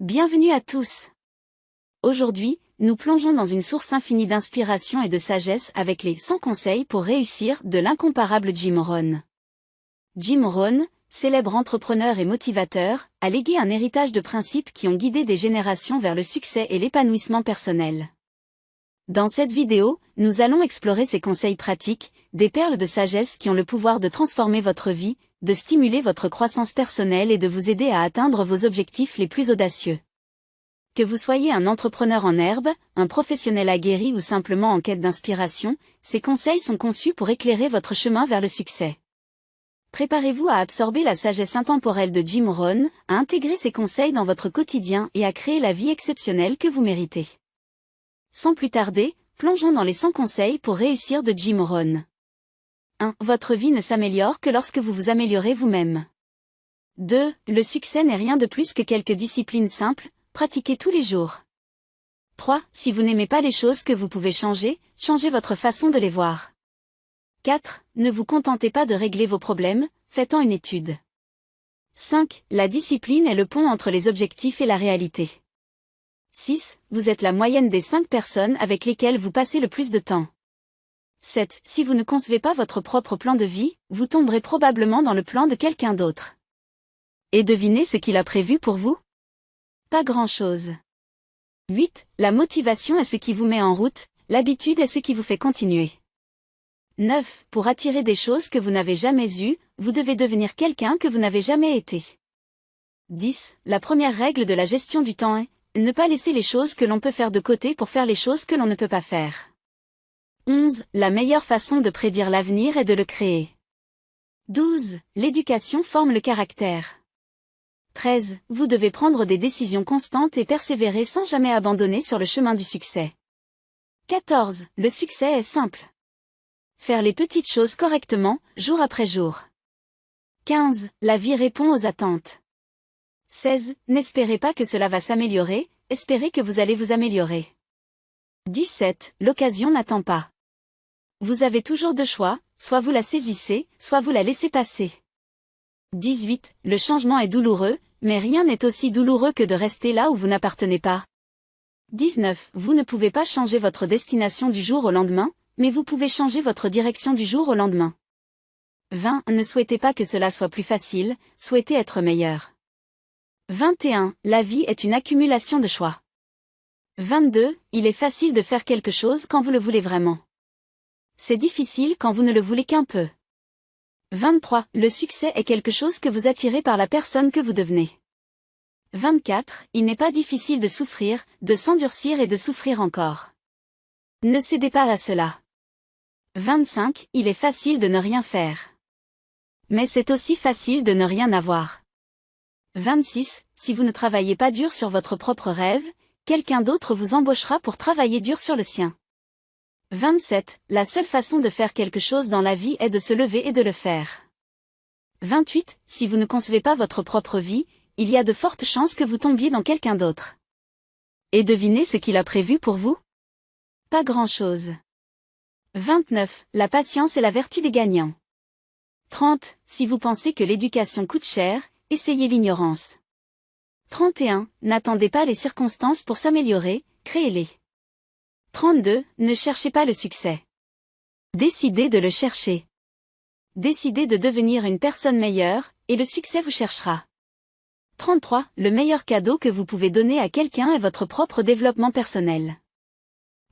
Bienvenue à tous. Aujourd'hui, nous plongeons dans une source infinie d'inspiration et de sagesse avec les 100 conseils pour réussir de l'incomparable Jim Rohn. Jim Rohn, célèbre entrepreneur et motivateur, a légué un héritage de principes qui ont guidé des générations vers le succès et l'épanouissement personnel. Dans cette vidéo, nous allons explorer ces conseils pratiques, des perles de sagesse qui ont le pouvoir de transformer votre vie, de stimuler votre croissance personnelle et de vous aider à atteindre vos objectifs les plus audacieux. Que vous soyez un entrepreneur en herbe, un professionnel aguerri ou simplement en quête d'inspiration, ces conseils sont conçus pour éclairer votre chemin vers le succès. Préparez-vous à absorber la sagesse intemporelle de Jim Rohn, à intégrer ces conseils dans votre quotidien et à créer la vie exceptionnelle que vous méritez. Sans plus tarder, plongeons dans les 100 conseils pour réussir de Jim Rohn. 1. Votre vie ne s'améliore que lorsque vous vous améliorez vous-même. 2. Le succès n'est rien de plus que quelques disciplines simples, pratiquées tous les jours. 3. Si vous n'aimez pas les choses que vous pouvez changer, changez votre façon de les voir. 4. Ne vous contentez pas de régler vos problèmes, faites-en une étude. 5. La discipline est le pont entre les objectifs et la réalité. 6. Vous êtes la moyenne des 5 personnes avec lesquelles vous passez le plus de temps. 7. Si vous ne concevez pas votre propre plan de vie, vous tomberez probablement dans le plan de quelqu'un d'autre. Et devinez ce qu'il a prévu pour vous? Pas grand-chose. 8. La motivation est ce qui vous met en route, l'habitude est ce qui vous fait continuer. 9. Pour attirer des choses que vous n'avez jamais eues, vous devez devenir quelqu'un que vous n'avez jamais été. 10. La première règle de la gestion du temps est ne pas laisser les choses que l'on peut faire de côté pour faire les choses que l'on ne peut pas faire. 11. La meilleure façon de prédire l'avenir est de le créer. 12. L'éducation forme le caractère. 13. Vous devez prendre des décisions constantes et persévérer sans jamais abandonner sur le chemin du succès. 14. Le succès est simple. Faire les petites choses correctement, jour après jour. 15. La vie répond aux attentes. 16. N'espérez pas que cela va s'améliorer, espérez que vous allez vous améliorer. 17. L'occasion n'attend pas. Vous avez toujours deux choix, soit vous la saisissez, soit vous la laissez passer. 18. Le changement est douloureux, mais rien n'est aussi douloureux que de rester là où vous n'appartenez pas. 19. Vous ne pouvez pas changer votre destination du jour au lendemain, mais vous pouvez changer votre direction du jour au lendemain. 20. Ne souhaitez pas que cela soit plus facile, souhaitez être meilleur. 21. La vie est une accumulation de choix. 22. Il est facile de faire quelque chose quand vous le voulez vraiment. C'est difficile quand vous ne le voulez qu'un peu. 23. Le succès est quelque chose que vous attirez par la personne que vous devenez. 24. Il n'est pas difficile de souffrir, de s'endurcir et de souffrir encore. Ne cédez pas à cela. 25. Il est facile de ne rien faire. Mais c'est aussi facile de ne rien avoir. 26. Si vous ne travaillez pas dur sur votre propre rêve, quelqu'un d'autre vous embauchera pour travailler dur sur le sien. 27. La seule façon de faire quelque chose dans la vie est de se lever et de le faire. 28. Si vous ne concevez pas votre propre vie, il y a de fortes chances que vous tombiez dans quelqu'un d'autre. Et devinez ce qu'il a prévu pour vous? Pas grand-chose. 29. La patience est la vertu des gagnants. 30. Si vous pensez que l'éducation coûte cher, essayez l'ignorance. 31. N'attendez pas les circonstances pour s'améliorer, créez-les. 32. Ne cherchez pas le succès. Décidez de le chercher. Décidez de devenir une personne meilleure, et le succès vous cherchera. 33. Le meilleur cadeau que vous pouvez donner à quelqu'un est votre propre développement personnel.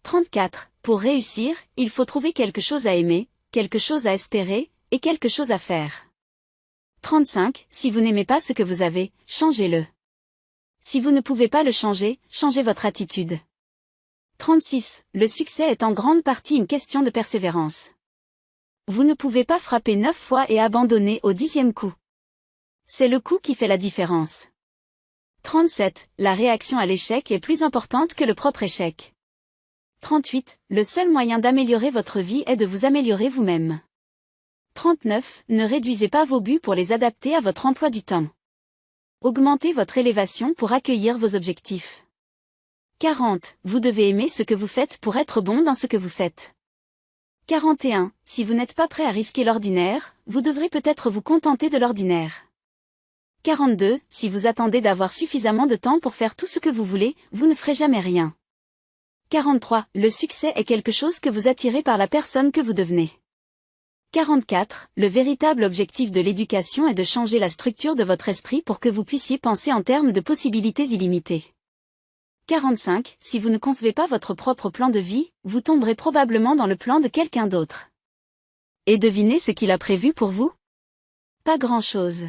34. Pour réussir, il faut trouver quelque chose à aimer, quelque chose à espérer, et quelque chose à faire. 35. Si vous n'aimez pas ce que vous avez, changez-le. Si vous ne pouvez pas le changer, changez votre attitude. 36. Le succès est en grande partie une question de persévérance. Vous ne pouvez pas frapper 9 fois et abandonner au 10e coup. C'est le coup qui fait la différence. 37. La réaction à l'échec est plus importante que le propre échec. 38. Le seul moyen d'améliorer votre vie est de vous améliorer vous-même. 39. Ne réduisez pas vos buts pour les adapter à votre emploi du temps. Augmentez votre élévation pour accueillir vos objectifs. 40. Vous devez aimer ce que vous faites pour être bon dans ce que vous faites. 41. Si vous n'êtes pas prêt à risquer l'ordinaire, vous devrez peut-être vous contenter de l'ordinaire. 42. Si vous attendez d'avoir suffisamment de temps pour faire tout ce que vous voulez, vous ne ferez jamais rien. 43. Le succès est quelque chose que vous attirez par la personne que vous devenez. 44. Le véritable objectif de l'éducation est de changer la structure de votre esprit pour que vous puissiez penser en termes de possibilités illimitées. 45. Si vous ne concevez pas votre propre plan de vie, vous tomberez probablement dans le plan de quelqu'un d'autre. Et devinez ce qu'il a prévu pour vous? Pas grand-chose.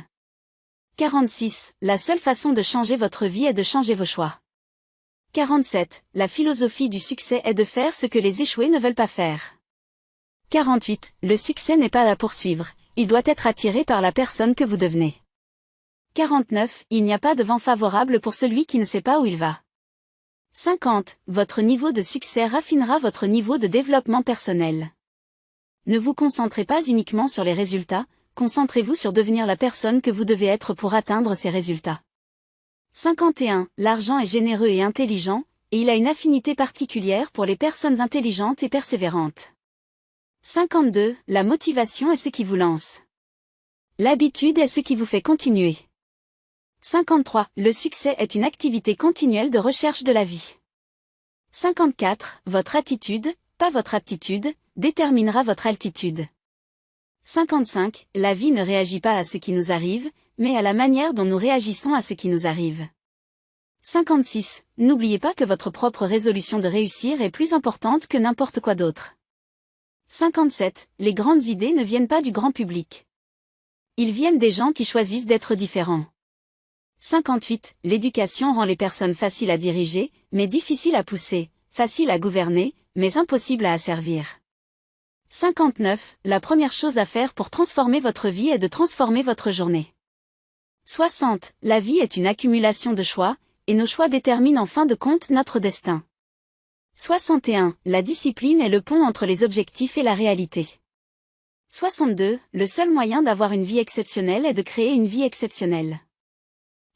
46. La seule façon de changer votre vie est de changer vos choix. 47. La philosophie du succès est de faire ce que les échoués ne veulent pas faire. 48. Le succès n'est pas à poursuivre, il doit être attiré par la personne que vous devenez. 49. Il n'y a pas de vent favorable pour celui qui ne sait pas où il va. 50. Votre niveau de succès raffinera votre niveau de développement personnel. Ne vous concentrez pas uniquement sur les résultats, concentrez-vous sur devenir la personne que vous devez être pour atteindre ces résultats. 51. L'argent est généreux et intelligent, et il a une affinité particulière pour les personnes intelligentes et persévérantes. 52. La motivation est ce qui vous lance. L'habitude est ce qui vous fait continuer. 53. Le succès est une activité continuelle de recherche de la vie. 54. Votre attitude, pas votre aptitude, déterminera votre altitude. 55. La vie ne réagit pas à ce qui nous arrive, mais à la manière dont nous réagissons à ce qui nous arrive. 56. N'oubliez pas que votre propre résolution de réussir est plus importante que n'importe quoi d'autre. 57. Les grandes idées ne viennent pas du grand public. Ils viennent des gens qui choisissent d'être différents. 58. L'éducation rend les personnes faciles à diriger, mais difficiles à pousser, faciles à gouverner, mais impossibles à asservir. 59. La première chose à faire pour transformer votre vie est de transformer votre journée. 60. La vie est une accumulation de choix, et nos choix déterminent en fin de compte notre destin. 61. La discipline est le pont entre les objectifs et la réalité. 62. Le seul moyen d'avoir une vie exceptionnelle est de créer une vie exceptionnelle.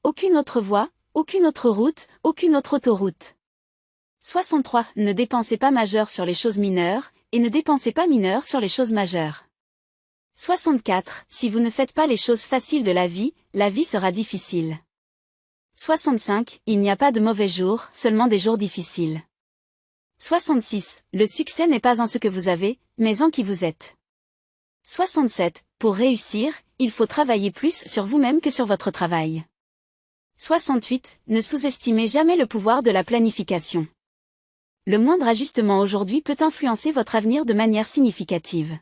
Aucune autre voie, aucune autre route, aucune autre autoroute. 63. Ne dépensez pas majeur sur les choses mineures, et ne dépensez pas mineur sur les choses majeures. 64. Si vous ne faites pas les choses faciles de la vie sera difficile. 65. Il n'y a pas de mauvais jours, seulement des jours difficiles. 66. Le succès n'est pas en ce que vous avez, mais en qui vous êtes. 67. Pour réussir, il faut travailler plus sur vous-même que sur votre travail. 68. Ne sous-estimez jamais le pouvoir de la planification. Le moindre ajustement aujourd'hui peut influencer votre avenir de manière significative.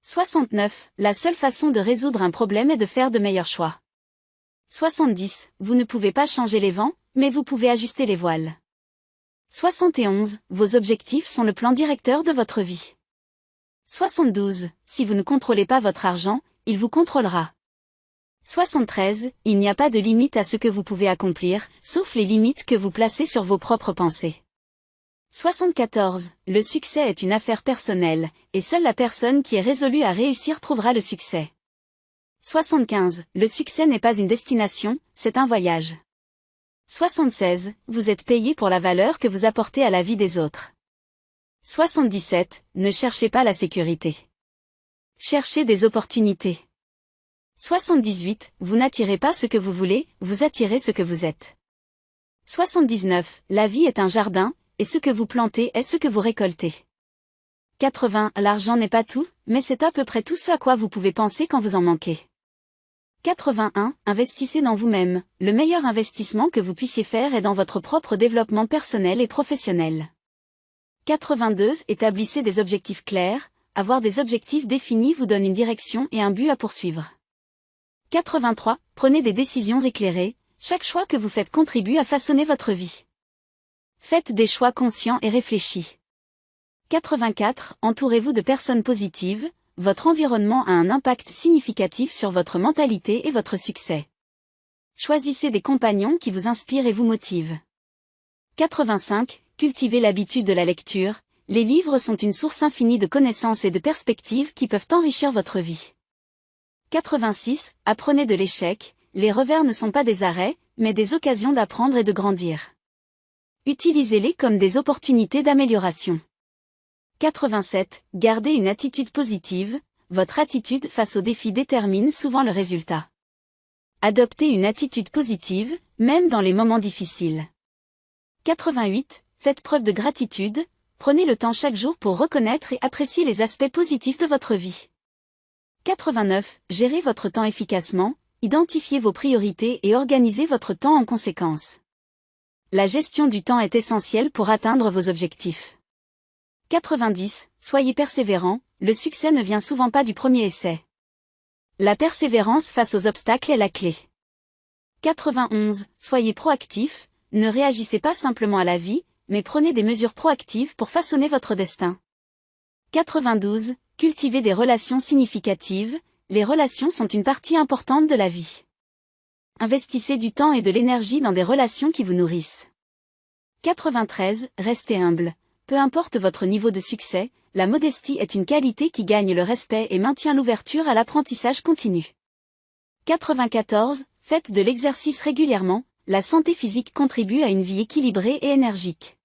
69. La seule façon de résoudre un problème est de faire de meilleurs choix. 70. Vous ne pouvez pas changer les vents, mais vous pouvez ajuster les voiles. 71. Vos objectifs sont le plan directeur de votre vie. 72. Si vous ne contrôlez pas votre argent, il vous contrôlera. 73. Il n'y a pas de limite à ce que vous pouvez accomplir, sauf les limites que vous placez sur vos propres pensées. 74. Le succès est une affaire personnelle, et seule la personne qui est résolue à réussir trouvera le succès. 75. Le succès n'est pas une destination, c'est un voyage. 76. Vous êtes payé pour la valeur que vous apportez à la vie des autres. 77. Ne cherchez pas la sécurité. Cherchez des opportunités. 78. Vous n'attirez pas ce que vous voulez, vous attirez ce que vous êtes. 79. La vie est un jardin, et ce que vous plantez est ce que vous récoltez. 80. L'argent n'est pas tout, mais c'est à peu près tout ce à quoi vous pouvez penser quand vous en manquez. 81. Investissez dans vous-même. Le meilleur investissement que vous puissiez faire est dans votre propre développement personnel et professionnel. 82. Établissez des objectifs clairs. Avoir des objectifs définis vous donne une direction et un but à poursuivre. 83. Prenez des décisions éclairées. Chaque choix que vous faites contribue à façonner votre vie. Faites des choix conscients et réfléchis. 84. Entourez-vous de personnes positives. Votre environnement a un impact significatif sur votre mentalité et votre succès. Choisissez des compagnons qui vous inspirent et vous motivent. 85. Cultivez l'habitude de la lecture. Les livres sont une source infinie de connaissances et de perspectives qui peuvent enrichir votre vie. 86. Apprenez de l'échec. Les revers ne sont pas des arrêts, mais des occasions d'apprendre et de grandir. Utilisez-les comme des opportunités d'amélioration. 87. Gardez une attitude positive. Votre attitude face aux défis détermine souvent le résultat. Adoptez une attitude positive, même dans les moments difficiles. 88. Faites preuve de gratitude, prenez le temps chaque jour pour reconnaître et apprécier les aspects positifs de votre vie. 89. Gérez votre temps efficacement, identifiez vos priorités et organisez votre temps en conséquence. La gestion du temps est essentielle pour atteindre vos objectifs. 90. Soyez persévérant, le succès ne vient souvent pas du premier essai. La persévérance face aux obstacles est la clé. 91. Soyez proactif, ne réagissez pas simplement à la vie, mais prenez des mesures proactives pour façonner votre destin. 92. Cultivez des relations significatives, les relations sont une partie importante de la vie. Investissez du temps et de l'énergie dans des relations qui vous nourrissent. 93. Restez humble. Peu importe votre niveau de succès, la modestie est une qualité qui gagne le respect et maintient l'ouverture à l'apprentissage continu. 94. Faites de l'exercice régulièrement, la santé physique contribue à une vie équilibrée et énergique.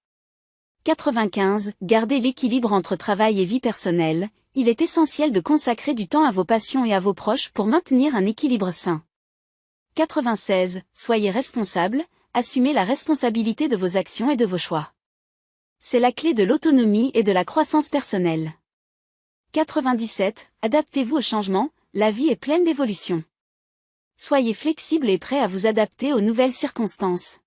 95. Gardez l'équilibre entre travail et vie personnelle, il est essentiel de consacrer du temps à vos passions et à vos proches pour maintenir un équilibre sain. 96. Soyez responsable, assumez la responsabilité de vos actions et de vos choix. C'est la clé de l'autonomie et de la croissance personnelle. 97. Adaptez-vous au changement, la vie est pleine d'évolutions. Soyez flexible et prêt à vous adapter aux nouvelles circonstances.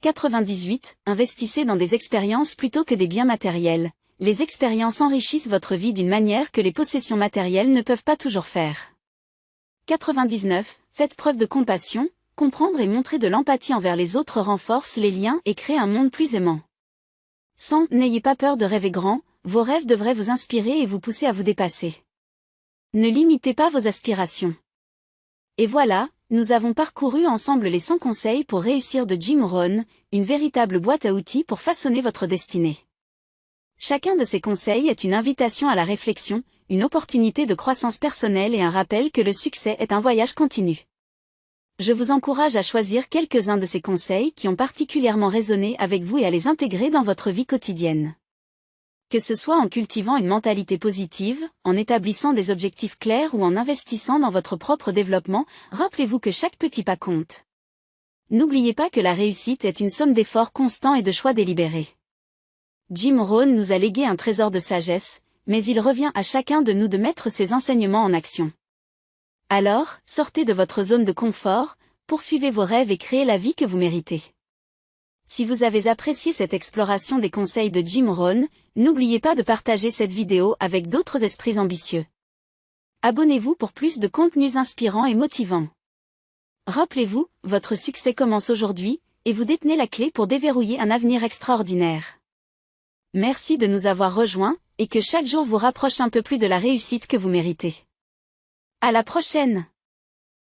98. Investissez dans des expériences plutôt que des biens matériels. Les expériences enrichissent votre vie d'une manière que les possessions matérielles ne peuvent pas toujours faire. 99. Faites preuve de compassion, comprendre et montrer de l'empathie envers les autres renforce les liens et crée un monde plus aimant. 100. N'ayez pas peur de rêver grand, vos rêves devraient vous inspirer et vous pousser à vous dépasser. Ne limitez pas vos aspirations. Et voilà, nous avons parcouru ensemble les 100 conseils pour réussir de Jim Rohn, une véritable boîte à outils pour façonner votre destinée. Chacun de ces conseils est une invitation à la réflexion, une opportunité de croissance personnelle et un rappel que le succès est un voyage continu. Je vous encourage à choisir quelques-uns de ces conseils qui ont particulièrement résonné avec vous et à les intégrer dans votre vie quotidienne. Que ce soit en cultivant une mentalité positive, en établissant des objectifs clairs ou en investissant dans votre propre développement, rappelez-vous que chaque petit pas compte. N'oubliez pas que la réussite est une somme d'efforts constants et de choix délibérés. Jim Rohn nous a légué un trésor de sagesse, mais il revient à chacun de nous de mettre ses enseignements en action. Alors, sortez de votre zone de confort, poursuivez vos rêves et créez la vie que vous méritez. Si vous avez apprécié cette exploration des conseils de Jim Rohn, n'oubliez pas de partager cette vidéo avec d'autres esprits ambitieux. Abonnez-vous pour plus de contenus inspirants et motivants. Rappelez-vous, votre succès commence aujourd'hui, et vous détenez la clé pour déverrouiller un avenir extraordinaire. Merci de nous avoir rejoints, et que chaque jour vous rapproche un peu plus de la réussite que vous méritez. À la prochaine!